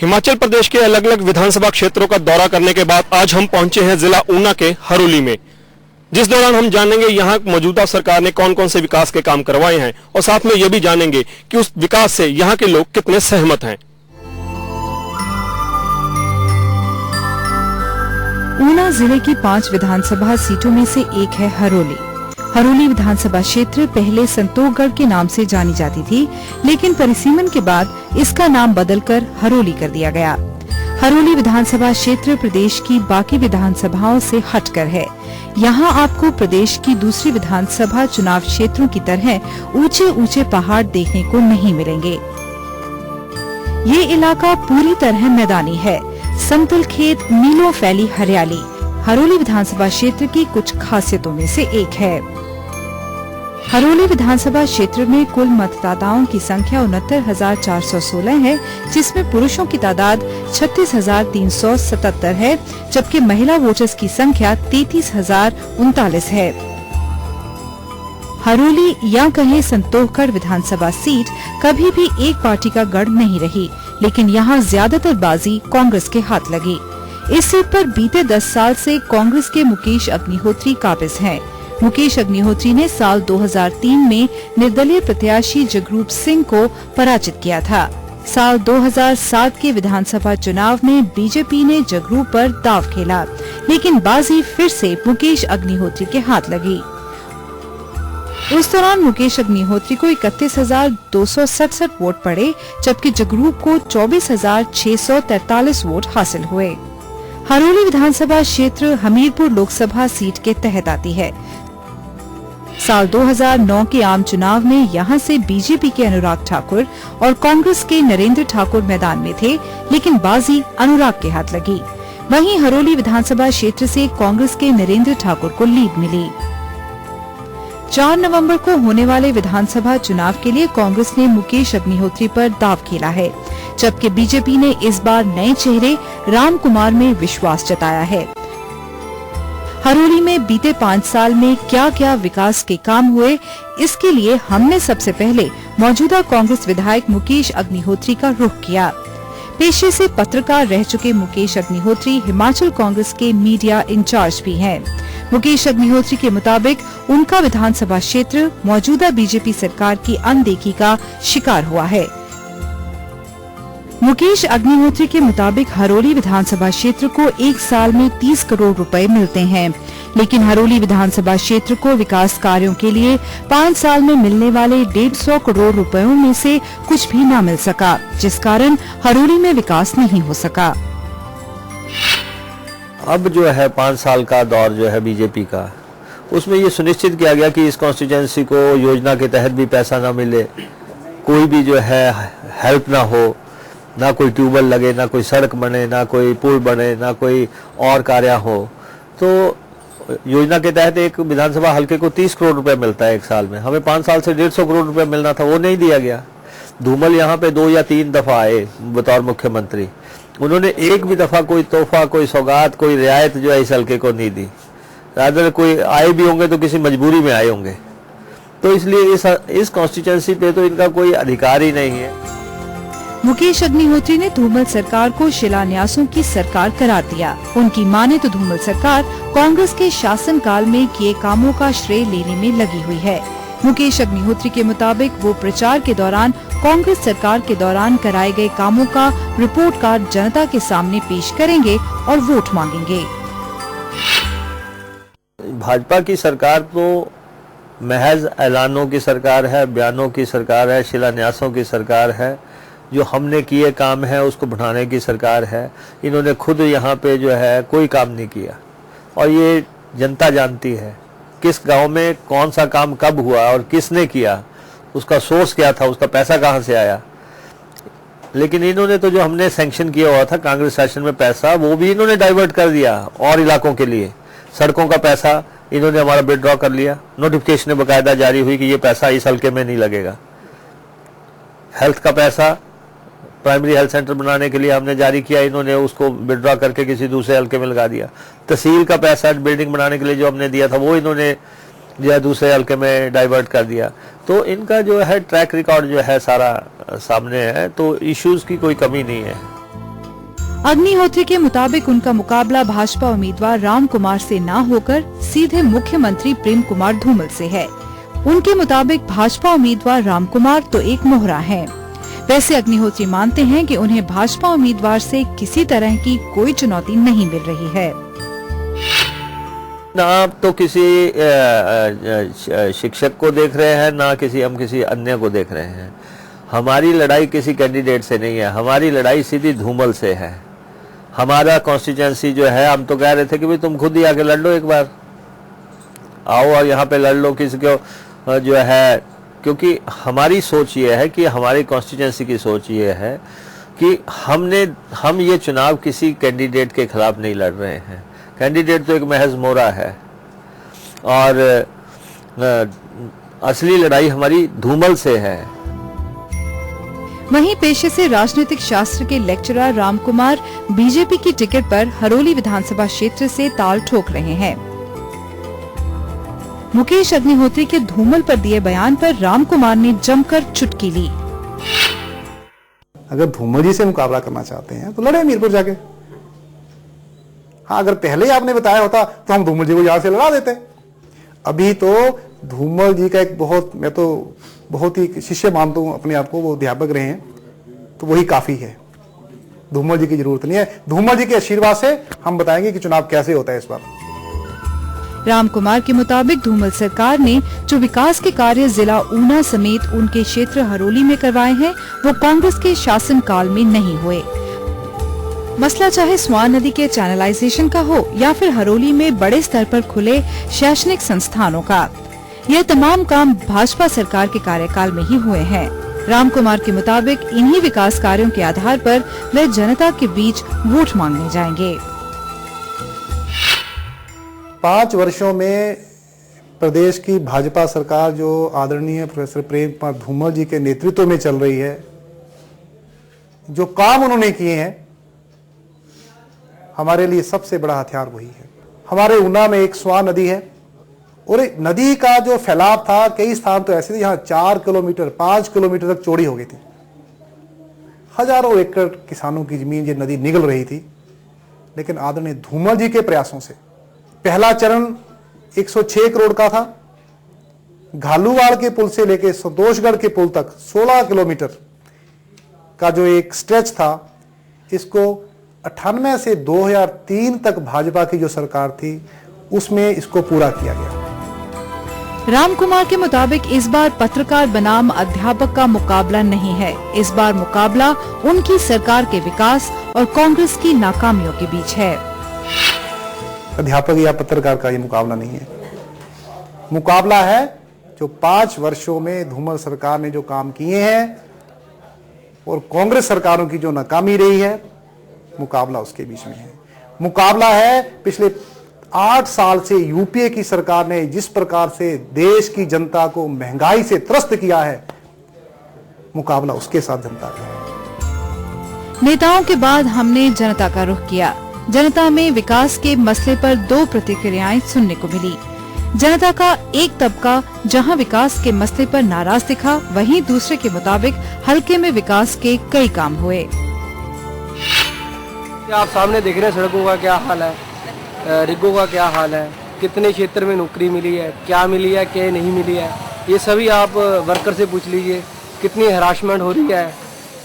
हिमाचल प्रदेश के अलग अलग विधानसभा क्षेत्रों का दौरा करने के बाद आज हम पहुंचे हैं जिला ऊना के हरोली में, जिस दौरान हम जानेंगे यहां मौजूदा सरकार ने कौन कौन से विकास के काम करवाए हैं और साथ में यह भी जानेंगे कि उस विकास से यहां के लोग कितने सहमत हैं। ऊना जिले की 5 विधानसभा सीटों में से एक है हरोली। हरोली विधानसभा क्षेत्र पहले संतोखगढ़ के नाम से जानी जाती थी, लेकिन परिसीमन के बाद इसका नाम बदलकर हरोली कर दिया गया। हरोली विधानसभा क्षेत्र प्रदेश की बाकी विधानसभाओं से हटकर है। यहाँ आपको प्रदेश की दूसरी विधानसभा चुनाव क्षेत्रों की तरह ऊंचे ऊंचे पहाड़ देखने को नहीं मिलेंगे। ये इलाका पूरी तरह मैदानी है, समतल खेत, मीलों फैली हरियाली हरोली विधानसभा क्षेत्र की कुछ खासियतों में से एक है। हरोली विधानसभा क्षेत्र में कुल मतदाताओं की संख्या 69,416 है, जिसमें पुरुषों की तादाद 36,377 है, जबकि महिला वोटर्स की संख्या 33,039 है। हरोली या कहें संतोखगढ़ विधानसभा सीट कभी भी एक पार्टी का गढ़ नहीं रही, लेकिन यहाँ ज्यादातर बाजी कांग्रेस के हाथ लगी। इस सीट पर बीते 10 साल से कांग्रेस के मुकेश अग्निहोत्री काबिज हैं। मुकेश अग्निहोत्री ने साल 2003 में निर्दलीय प्रत्याशी जगरूप सिंह को पराजित किया था। साल 2007 के विधानसभा चुनाव में बीजेपी ने जगरूप पर दांव खेला, लेकिन बाजी फिर से मुकेश अग्निहोत्री के हाथ लगी। उस दौरान मुकेश अग्निहोत्री को 31,267 वोट पड़े, जबकि जगरूप को 24,643 वोट हासिल हुए। हरोली विधानसभा क्षेत्र हमीरपुर लोकसभा सीट के तहत आती है। साल 2009 के आम चुनाव में यहां से बीजेपी के अनुराग ठाकुर और कांग्रेस के नरेंद्र ठाकुर मैदान में थे, लेकिन बाजी अनुराग के हाथ लगी। वहीं हरोली विधानसभा क्षेत्र से कांग्रेस के नरेंद्र ठाकुर को लीड मिली। 4 नवंबर को होने वाले विधानसभा चुनाव के लिए कांग्रेस ने मुकेश अग्निहोत्री पर दांव खेला है, जबकि बीजेपी ने इस बार नए चेहरे राम कुमार में विश्वास जताया है। हरोली में बीते 5 साल में क्या क्या विकास के काम हुए, इसके लिए हमने सबसे पहले मौजूदा कांग्रेस विधायक मुकेश अग्निहोत्री का रुख किया। पेशे से पत्रकार रह चुके मुकेश अग्निहोत्री हिमाचल कांग्रेस के मीडिया इंचार्ज भी हैं। मुकेश अग्निहोत्री के मुताबिक उनका विधानसभा क्षेत्र मौजूदा बीजेपी सरकार की अनदेखी का शिकार हुआ है। मुकेश अग्निहोत्री के मुताबिक हरोली विधानसभा क्षेत्र को एक साल में 30 करोड़ रुपए मिलते हैं, लेकिन हरोली विधानसभा क्षेत्र को विकास कार्यों के लिए 5 साल में मिलने वाले 150 करोड़ रुपयों में से कुछ भी न मिल सका, जिस कारण हरोली में विकास नहीं हो सका। अब जो है 5 साल का दौर जो है बीजेपी का, उसमें ये सुनिश्चित किया गया कि इस कॉन्स्टिट्यूएंसी को योजना के तहत भी पैसा ना मिले, कोई भी जो है हेल्प ना हो, ना कोई ट्यूबवेल लगे, ना कोई सड़क बने, ना कोई पुल बने, ना कोई और कार्य हो। तो योजना के तहत एक विधानसभा हल्के को 30 करोड़ रुपए मिलता है एक साल में। हमें 5 साल से 150 करोड़ रुपए मिलना था, वो नहीं दिया गया। धूमल यहाँ पे 2 या 3 दफा आए बतौर मुख्यमंत्री, उन्होंने एक भी दफा कोई तोहफा, कोई सौगात, कोई रियायत जो है इस हल्के को नहीं दी। रादर कोई आए भी होंगे तो किसी मजबूरी में आए होंगे। तो इसलिए इस कॉन्स्टिट्यूएंसी पे तो इनका कोई अधिकार ही नहीं है। मुकेश अग्निहोत्री ने धूमल सरकार को शिलान्यासों की सरकार करार दिया। उनकी माने तो धूमल सरकार कांग्रेस के शासनकाल में किए कामों का श्रेय लेने में लगी हुई है। मुकेश अग्निहोत्री के मुताबिक वो प्रचार के दौरान कांग्रेस सरकार के दौरान कराए गए कामों का रिपोर्ट कार्ड जनता के सामने पेश करेंगे और वोट मांगेंगे। भाजपा की सरकार तो महज ऐलानों की सरकार है, बयानों की सरकार है, शिलान्यासों की सरकार है। जो हमने किए काम है उसको बढ़ाने की सरकार है। इन्होंने खुद यहाँ पे जो है कोई काम नहीं किया, और ये जनता जानती है किस गांव में कौन सा काम कब हुआ और किसने किया, उसका सोर्स क्या था, उसका पैसा कहाँ से आया। लेकिन इन्होंने तो जो हमने सैंक्शन किया हुआ था कांग्रेस शासन में पैसा, वो भी इन्होंने डाइवर्ट कर दिया और इलाकों के लिए। सड़कों का पैसा इन्होंने हमारा विड्रॉ कर लिया, नोटिफिकेशन बाकायदा जारी हुई कि ये पैसा इस हल्के में नहीं लगेगा। हेल्थ का पैसा प्राइमरी हेल्थ सेंटर बनाने के लिए हमने जारी किया, इन्होंने उसको विड्रॉ करके किसी दूसरे हल्के में लगा दिया। तहसील का पैसा बिल्डिंग बनाने के लिए जो हमने दिया था वो इन्होंने जो है दूसरे हल्के में डाइवर्ट कर दिया। तो इनका जो है ट्रैक रिकॉर्ड जो है सारा सामने है, तो इश्यूज की कोई कमी नहीं है। अग्निहोत्री के मुताबिक उनका मुकाबला भाजपा उम्मीदवार राम कुमार से न होकर सीधे मुख्यमंत्री प्रेम कुमार धूमल से है। उनके मुताबिक भाजपा उम्मीदवार राम कुमार तो एक मोहरा है। वैसे अग्निहोत्री मानते हैं कि उन्हें भाजपा उम्मीदवार से किसी तरह की कोई चुनौती नहीं मिल रही है। ना आप तो किसी शिक्षक को देख रहे हैं, ना हम किसी अन्य को देख रहे हैं। हमारी लड़ाई किसी कैंडिडेट से नहीं है, हमारी लड़ाई सीधी धूमल से है। हमारा कॉन्स्टिट्यूएंसी जो है, हम तो कह रहे थे कि भाई तुम खुद ही आके लड़ लो, एक बार आओ और यहाँ पे लड़ लो किसी को जो है, क्योंकि हमारी सोच ये है कि हमारी कॉन्स्टिट्यूएंसी की सोच ये है कि हम ये चुनाव किसी कैंडिडेट के खिलाफ नहीं लड़ रहे हैं। कैंडिडेट तो एक महज मोहरा है और असली लड़ाई हमारी धूमल से है। वहीं पेशे से राजनीतिक शास्त्र के लेक्चरर राम कुमार बीजेपी की टिकट पर हरोली विधानसभा क्षेत्र से ताल ठोक रहे हैं। मुकेश अग्निहोत्री के धूमल पर दिए बयान पर राम कुमार ने जमकर चुटकी ली। अगर धूमल जी से मुकाबला करना चाहते हैं तो लड़े मीरपुर जाके। हाँ, अगर पहले ही आपने बताया होता तो हम धूमल जी को यहाँ से लड़ा देते। अभी तो धूमल जी का एक मैं तो बहुत ही शिष्य मानता हूँ अपने आप को, वो अध्यापक रहे हैं, तो वही काफी है। धूमल जी की जरूरत नहीं है। धूमल जी के आशीर्वाद से हम बताएंगे कि चुनाव कैसे होता है इस बार। राम कुमार के मुताबिक धूमल सरकार ने जो विकास के कार्य जिला ऊना समेत उनके क्षेत्र हरोली में करवाए हैं, वो कांग्रेस के शासनकाल में नहीं हुए। मसला चाहे स्वान नदी के चैनलाइजेशन का हो या फिर हरोली में बड़े स्तर पर खुले शैक्षणिक संस्थानों का, यह तमाम काम भाजपा सरकार के कार्यकाल में ही हुए हैं। राम कुमार के मुताबिक इन्हीं विकास कार्यों के आधार पर वे जनता के बीच वोट मांगने जाएंगे। 5 वर्षों में प्रदेश की भाजपा सरकार जो आदरणीय प्रोफेसर प्रेम कुमार धूमल जी के नेतृत्व में चल रही है, जो काम उन्होंने किए हैं, हमारे लिए सबसे बड़ा हथियार वही है। हमारे ऊना में एक स्वान नदी है और एक नदी का जो फैलाव था, कई स्थान तो ऐसे थे यहाँ 4 किलोमीटर 5 किलोमीटर तक चौड़ी हो गई थी। हजारों एकड़ किसानों की जमीन ये नदी निगल रही थी। लेकिन आदरणीय धूमल जी के प्रयासों से पहला चरण 106 करोड़ का था। घालूवाड़ के पुल से लेकर संतोषगढ़ के पुल तक 16 किलोमीटर का जो एक स्ट्रेच था, इसको 98 से 2003 तक भाजपा की जो सरकार थी उसमें इसको पूरा किया गया। राम कुमार के मुताबिक इस बार पत्रकार बनाम अध्यापक का मुकाबला नहीं है। इस बार मुकाबला उनकी सरकार के विकास और कांग्रेस की नाकामियों के बीच है। अध्यापक या पत्रकार का ये मुकाबला नहीं है। मुकाबला है जो 5 वर्षों में धूमल सरकार ने जो काम किए हैं और कांग्रेस सरकारों की जो नाकामी रही है, मुकाबला उसके बीच में है। मुकाबला है पिछले 8 साल से यूपीए की सरकार ने जिस प्रकार से देश की जनता को महंगाई से त्रस्त किया है, मुकाबला उसके साथ जनता का है। नेताओं के बाद हमने जनता का रुख किया। जनता में विकास के मसले पर 2 प्रतिक्रियाएं सुनने को मिली। जनता का एक तबका जहां विकास के मसले पर नाराज दिखा, वहीं दूसरे के मुताबिक हल्के में विकास के कई काम हुए। आप सामने देख रहे हैं सड़कों का क्या हाल है, रिगों का क्या हाल है, कितने क्षेत्र में नौकरी मिली है, क्या मिली है, क्या नहीं मिली है, ये सभी आप वर्कर से पूछ लीजिए। कितनी हरासमेंट हो रही है।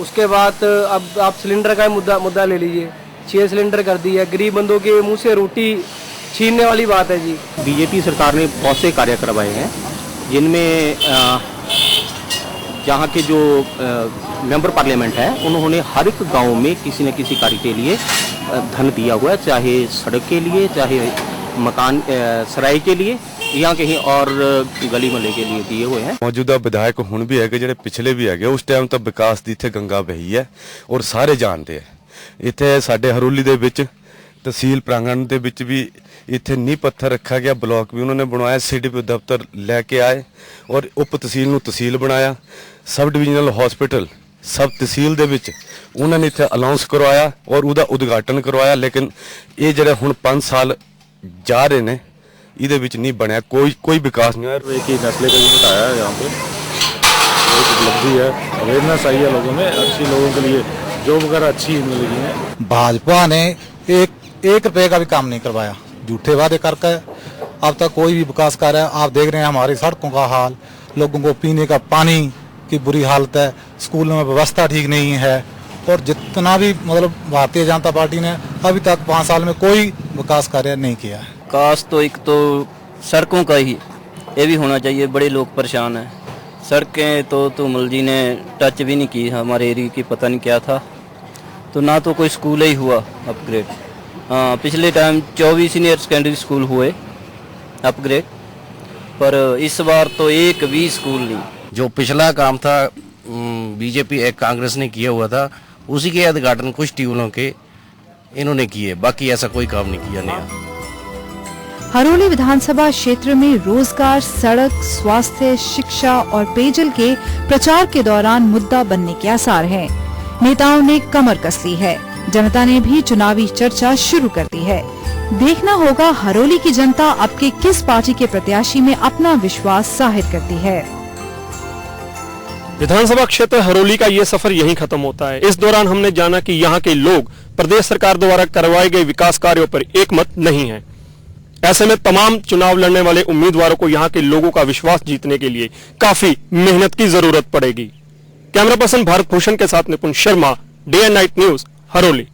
उसके बाद अब आप सिलेंडर का मुद्दा ले लीजिए, 6 सिलेंडर कर दी है। गरीब बंदों के मुंह से रोटी छीनने वाली बात है जी। बीजेपी सरकार ने बहुत से कार्य करवाए हैं, जिनमें जहाँ के जो मेंबर पार्लियामेंट है, उन्होंने हर एक गांव में किसी न किसी कार्य के लिए धन दिया हुआ है, चाहे सड़क के लिए, चाहे मकान सराय के लिए, या कहीं और गली मोहल्ले के लिए दिए हुए हैं। मौजूदा विधायक हुण भी है, ਜਿਹੜੇ ਪਿਛਲੇ ਵੀ ਹੈਗੇ, ਉਸ ਟਾਈਮ ਤਾਂ ਵਿਕਾਸ ਦੀ ਇੱਥੇ ਗੰਗਾ ਵਹੀ ਹੈ ਔਰ ਸਾਰੇ ਜਾਣਦੇ ਆ। ਇੱਥੇ ਸਾਡੇ ਹਰੋਲੀ ਦੇ ਵਿੱਚ ਤਹਿਸੀਲ ਪ੍ਰਾਂਗਣ ਦੇ ਵਿੱਚ ਵੀ ਇੱਥੇ ਨੀਂਹ ਪੱਥਰ ਰੱਖਿਆ ਗਿਆ, ਬਲਾਕ ਵੀ ਉਹਨਾਂ ਨੇ ਬਣਵਾਇਆ, ਸੀਡੀਪੀ ਦਫ਼ਤਰ ਲੈ ਕੇ ਆਏ ਔਰ ਉਪ ਤਹਿਸੀਲ ਨੂੰ ਤਹਿਸੀਲ ਬਣਾਇਆ। ਸਬ ਡਿਵੀਜ਼ਨਲ ਹਸਪੀਟਲ ਸਬ ਤਹਿਸੀਲ ਦੇ ਵਿੱਚ ਉਹਨਾਂ ਨੇ ਇੱਥੇ ਅਨਾਉਂਸ ਕਰਵਾਇਆ ਔਰ ਉਹਦਾ ਉਦਘਾਟਨ ਕਰਵਾਇਆ। ਲੇਕਿਨ ਇਹ ਜਿਹੜੇ ਹੁਣ 5 ਸਾਲ जा रहे ने, इधर विच नहीं बनया, कोई विकास नहीं है। एक ही नस्ले का यूनिट आया है यहाँ पे, बहुत उपलब्धि है, अवेयरनेस आई है लोगों में, अच्छी लोगों के लिए जॉब वगैरह अच्छी मिल रही है। भाजपा ने एक रुपए का भी काम नहीं करवाया, झूठे वादे करके अब तक कोई भी विकास कार्य। आप देख रहे हैं हमारी सड़कों का हाल, लोगों को पीने का पानी की बुरी हालत है, स्कूलों में व्यवस्था ठीक नहीं है, और जितना भी मतलब भारतीय जनता पार्टी ने अभी तक 5 साल में कोई विकास कार्य नहीं किया है। विकास तो एक तो सड़कों का ही ये भी होना चाहिए, बड़े लोग परेशान हैं। सड़कें तो तुमल जी ने टच भी नहीं की हमारे एरिया की, पता नहीं क्या था, तो ना तो कोई स्कूल ही हुआ अपग्रेड। हाँ, पिछले टाइम 24 सीनियर सेकेंडरी स्कूल हुए अपग्रेड, पर इस बार तो एक भी स्कूल नहीं। जो पिछला काम था बीजेपी कांग्रेस ने किया हुआ था, उसी के उद्घाटन कुछ ट्यूबवेलों के इन्होंने किए, बाकी ऐसा कोई काम नहीं किया नया। हरोली विधानसभा क्षेत्र में रोजगार, सड़क, स्वास्थ्य, शिक्षा और पेयजल के प्रचार के दौरान मुद्दा बनने के आसार हैं। नेताओं ने कमर कस ली है, जनता ने भी चुनावी चर्चा शुरू कर दी है। देखना होगा हरोली की जनता अब के किस पार्टी के प्रत्याशी में अपना विश्वास जाहिर करती है। विधानसभा क्षेत्र हरोली का ये सफर यहीं खत्म होता है। इस दौरान हमने जाना कि यहाँ के लोग प्रदेश सरकार द्वारा करवाए गए विकास कार्यों पर एकमत नहीं है। ऐसे में तमाम चुनाव लड़ने वाले उम्मीदवारों को यहाँ के लोगों का विश्वास जीतने के लिए काफी मेहनत की जरूरत पड़ेगी। कैमरा पर्सन भारत भूषण के साथ निपुण Sharma, day and night news, Haroli.